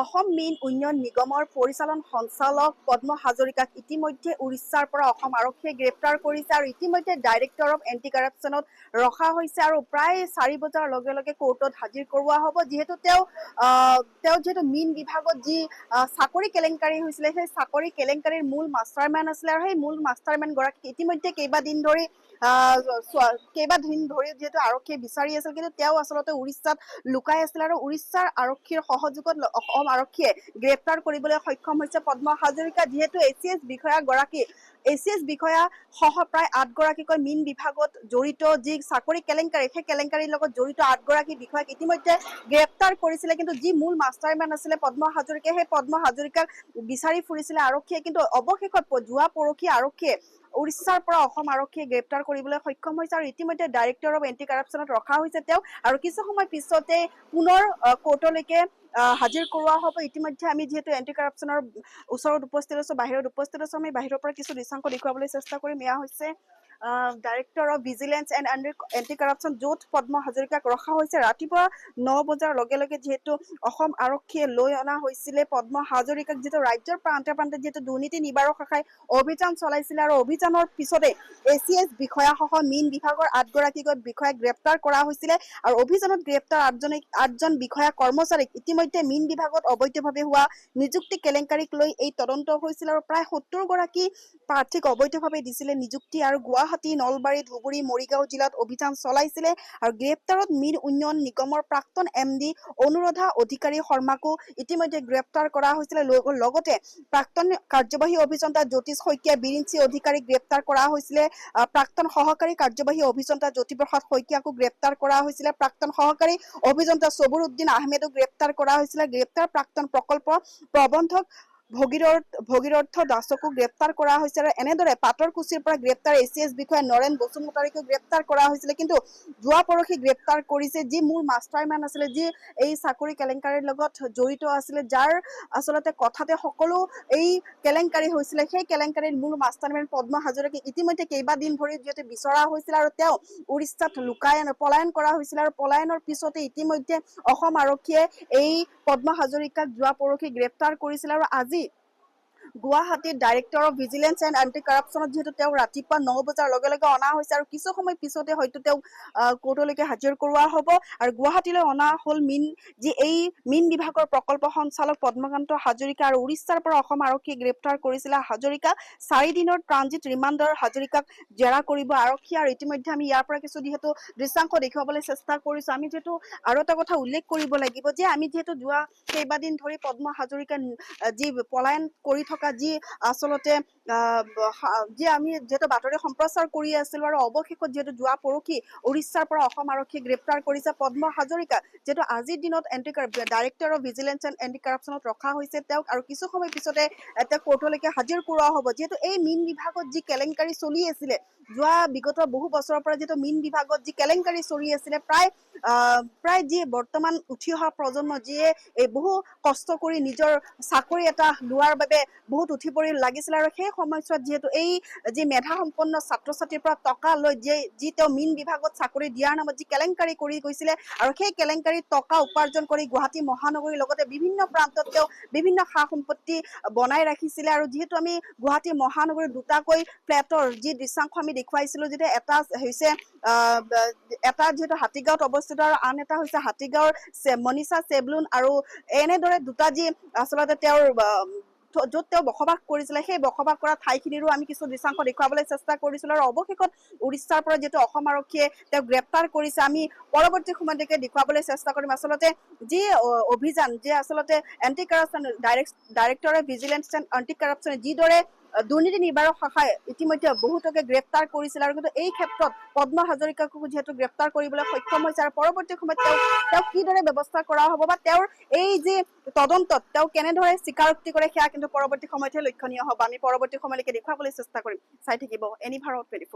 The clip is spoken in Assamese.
অসম মীন উন্নয়ন নিগমৰ পৰিচালন সঞ্চালক পদ্ম হাজৰিকাক ইতিমধ্যে উৰিষ্যাৰ পৰা অসম আৰক্ষীয়ে গ্ৰেপ্তাৰ কৰিছে আৰু ইতিমধ্যে ডাইৰেক্টৰ অফ এণ্টি কাৰাপশ্যনত ৰখা হৈছে আৰু প্ৰায় 4 বজাৰ লগে লগে কোৰ্টত হাজিৰ কৰোৱা হ'ব যিহেতু তেওঁ যিহেতু মীন বিভাগত যি চাকৰি কেলেংকাৰী হৈছিলে সেই চাকৰি কেলেংকাৰীৰ মূল মাষ্টাৰমাইণ্ড আছিলে আৰু সেই মূল মাষ্টাৰমাইণ্ড গৰাকী ইতিমধ্যে কেইবাদিন ধৰি যিহেতু আৰক্ষীয়ে বিচাৰি আছিল কিন্তু তেওঁ আচলতে উৰিষ্যাত লুকাই আছিল আৰু উৰিষ্যাৰ আৰক্ষীৰ সহযোগত অসম আৰক্ষীয়ে গ্ৰেপ্তাৰ কৰিবলৈ সক্ষম হৈছে পদ্ম হাজৰিকা যিহেতু এচিএছ বিষয়া সহ প্ৰায় 8 গৰাকীকৈ মীন বিভাগত জড়িত যি চাকৰি কেলেংকাৰী সেই কেলেংকাৰীৰ লগত জড়িত 8 গৰাকী বিষয়াক ইতিমধ্যে গ্ৰেপ্তাৰ কৰিছিলে কিন্তু যি মূল মাষ্টাৰমাইণ্ড আছিলে পদ্ম হাজৰিকা সেই পদ্ম হাজৰিকাক বিচাৰি ফুৰিছিলে আৰক্ষীয়ে কিন্তু অৱশেষত যোৱা পৰহি আৰক্ষীয়ে উৰিষ্যাৰ পৰা অসম আৰক্ষীয়ে গ্ৰেপ্তাৰ কৰিবলৈ সক্ষম হৈছে আৰু ইতিমধ্যে ডাইৰেক্টৰ অফ এণ্টি কাৰাপশ্যনত ৰখা হৈছে তেওঁ আৰু কিছু সময় পিছতে পুনৰ কোৰ্টলৈকে হাজিৰ কৰোৱা হ'ব ইতিমধ্যে আমি যিহেতু এণ্টি কাৰাপশ্যনৰ ওচৰত উপস্থিত আছো বাহিৰত উপস্থিত আছো আমি বাহিৰৰ পৰা কিছু দৃশ্যাংশ দেখুৱাবলৈ চেষ্টা কৰিম এয়া হৈছে director of vigilance and anti corruption য'ত পদ্ম হাজৰিকাক ৰখা হৈছে ৰাতিপুৱা 9 বজাৰ লগে লগে যিহেতু অসম আৰক্ষীয়ে লৈ অনা হৈছিলে পদ্ম হাজৰিকাক যিহেতু ৰাজ্যৰ প্ৰান্তে প্ৰান্তে যিহেতু দুৰ্নীতি নিবাৰক শাখাই অভিযান চলাইছিলে আৰু অভিযানৰ পিছতে এচিএছ বিষয়াসহ মীন বিভাগৰ 8 গৰাকীকৈ বিষয়াক গ্ৰেপ্তাৰ কৰা হৈছিলে আৰু অভিযানত গ্ৰেপ্তাৰ 8জন বিষয়া কৰ্মচাৰীক ইতিমধ্যে মীন বিভাগত অবৈধভাৱে হোৱা নিযুক্তি কেলেংকাৰীক লৈ এই তদন্ত হৈছিল আৰু প্ৰায় 70 গৰাকী প্ৰাৰ্থীক অবৈধভাৱে দিছিলে নিযুক্তি আৰু গুৱাহাটী নলবাৰী ধুবুৰী মৰিগাঁও জিলাত অভিযান চলাইছিলে আৰু গ্ৰেপ্তাৰত মীন উন্নয়ন নিগমৰ প্ৰাক্তন এমডি অনুৰাধা অধিকাৰী শৰ্মাকো ইতিমধ্যে গ্ৰেপ্তাৰ কৰা হৈছিলে লগতে প্ৰাক্তন কাৰ্যবাহী অভিযন্তা জ্যোতিষ শইকীয়া বিৰিঞ্চি অধিকাৰীক গ্ৰেপ্তাৰ কৰা হৈছিলে প্ৰাক্তন সহকাৰী কাৰ্যবাহী অভিযন্তা জ্যোতিপ্ৰসাদ শইকীয়াকো গ্ৰেপ্তাৰ কৰা হৈছিলে প্ৰাক্তন সহকাৰী অভিযন্তা সবুৰ উদ্দিন আহমেদক গ্ৰেপ্তাৰ কৰা হৈছিলে গ্ৰেপ্তাৰ প্ৰাক্তন প্ৰকল্প প্ৰবন্ধক ভগীৰৰ্থ দাসকো গ্ৰেপ্তাৰ কৰা হৈছে আৰু এনেদৰে পাটৰকুছিৰ পৰা গ্ৰেপ্তাৰ এচিএছ বিষয়া নৰেন বসুমতাৰীকো গ্ৰেপ্তাৰ কৰা হৈছিলে কিন্তু যোৱা পৰহি গ্ৰেপ্তাৰ কৰিছে যি মূল মাষ্টাৰমাইণ্ড আছিলে যি এই চাকৰি কেলেংকাৰীৰ লগত জড়িত আছিলে যাৰ আচলতে কথাতে সকলো এই কেলেংকাৰী হৈছিলে সেই কেলেংকাৰীৰ মূল মাষ্টাৰমাইণ্ড পদ্ম হাজৰিকাক ইতিমধ্যে কেইবাদিন ধৰি যিহেতু বিচৰা হৈছিল আৰু তেওঁ উৰিষ্যাত পলায়ন কৰা হৈছিল আৰু পলায়নৰ পিছতে ইতিমধ্যে অসম আৰক্ষীয়ে এই পদ্ম হাজৰিকাক যোৱা পৰহি গ্ৰেপ্তাৰ কৰিছিল আৰু আজি গুৱাহাটীত director of vigilance and anti কাৰাপশ্যনত যিহেতু তেওঁক ৰাতিপুৱা 9 বজাৰ লগে লগে অনা হৈছে আৰু কিছু সময় পিছতে হয়তো তেওঁক কোৰ্টলৈকে হাজিৰ কৰোৱা হ'ব আৰু গুৱাহাটীলৈ অনা হ'ল এই মীন বিভাগৰ প্ৰকল্প সঞ্চালক পদ্মকান্ত হাজৰিকা আৰু উৰিষ্যাৰ পৰা অসম আৰক্ষীয়ে গ্ৰেপ্তাৰ কৰিছিলে হাজৰিকাক 4 দিনৰ ট্ৰানজিট ৰিমাণ্ডৰ হাজৰিকাক জেৰা কৰিব আৰক্ষী আৰু ইতিমধ্যে আমি ইয়াৰ পৰা কিছু যিহেতু দৃশ্যাংশ দেখুৱাবলৈ চেষ্টা কৰিছো আমি যিহেতু আৰু এটা কথা উল্লেখ কৰিব লাগিব যে আমি যিহেতু যোৱা কেইবাদিন ধৰি পদ্ম হাজৰিকা যি পলায়ন কৰি থকা যি আচলতে যি আমি যিহেতু বাতৰি সম্প্ৰচাৰ কৰি আছিলো আৰু অৱশেষত যিহেতু যোৱা পৰহি উৰিষ্যাৰ পৰা অসম আৰক্ষীয়ে গ্ৰেপ্তাৰ কৰিছে পদ্ম হাজৰিকা যিহেতু আজিৰ দিনত director of vigilance and anti কাৰাপশ্যনত ৰখা হৈছে তেওঁক আৰু কিছু সময় পিছতে তেওঁক কোৰ্টলৈকে হাজিৰ কৰোৱা হ'ব যিহেতু এই মীন বিভাগত যি কেলেংকাৰী চলি আছিলে যোৱা বিগত বহু বছৰৰ পৰা যিহেতু মীন বিভাগত যি কেলেংকাৰী চলি আছিলে প্ৰায় যি বৰ্তমান উঠি অহা প্ৰজন্ম যিয়ে বহু কষ্ট কৰি নিজৰ চাকৰি এটা লোৱাৰ বাবে বহুত উঠি পৰি লাগিছিল আৰু সেই সময়ছোৱাত যিহেতু এই যি মেধা সম্পন্ন ছাত্ৰ ছাত্ৰীৰ পৰা টকা লৈ যি তেওঁ মীন বিভাগত চাকৰি দিয়াৰ নামত যি কেলেংকাৰী কৰি গৈছিলে আৰু সেই কেলেংকাৰীত টকা উপাৰ্জন কৰি গুৱাহাটী মহানগৰীৰ লগতে বিভিন্ন প্ৰান্তত তেওঁ বিভিন্ন সা সম্পত্তি বনাই ৰাখিছিলে আৰু যিহেতু আমি গুৱাহাটী মহানগৰীৰ দুটাকৈ ফ্লেটৰ যি দৃশ্যাংশ আমি দেখুৱাইছিলো যেতিয়া এটা হৈছে এটা যিহেতু হাতীগাঁৱত অৱস্থিত আৰু আন এটা হৈছে হাতীগাঁৱৰ মনীষা চেবলুন আৰু এনেদৰে দুটা যি আচলতে তেওঁৰ য'ত তেওঁ বসবাস কৰিছিলে সেই বসবাস কৰা ঠাইখিনিৰো আমি কিছু দৃশ্যাংশ দেখুৱাবলৈ চেষ্টা কৰিছিলো আৰু অৱশেষত উৰিষ্যাৰ পৰা যিহেতু অসম আৰক্ষীয়ে তেওঁক গ্ৰেপ্তাৰ কৰিছে আমি পৰৱৰ্তী সময়লৈকে দেখুৱাবলৈ চেষ্টা কৰিম আচলতে যি অভিযান যে আচলতে anti corruption director of vigilance and anti কাৰাপশ্যনে যিদৰে দুৰ্নীতি নিবাৰক শাখাই ইতিমধ্যে বহুতকে গ্ৰেপ্তাৰ কৰিছিল আৰু কিন্তু এই ক্ষেত্ৰত পদ্ম হাজৰিকাকো যিহেতু গ্ৰেপ্তাৰ কৰিবলৈ সক্ষম হৈছে আৰু পৰৱৰ্তী সময়ত তেওঁক কিদৰে ব্যৱস্থা কৰা হ'ব বা তেওঁৰ এই যি তদন্তত তেওঁ কেনেদৰে স্বীকাৰোক্তি কৰে সেয়া কিন্তু পৰৱৰ্তী সময়তহে লক্ষণীয় হ'ব আমি পৰৱৰ্তী সময়লৈকে দেখুৱাবলৈ চেষ্টা কৰিম চাই থাকিব এনি ভাৰত 24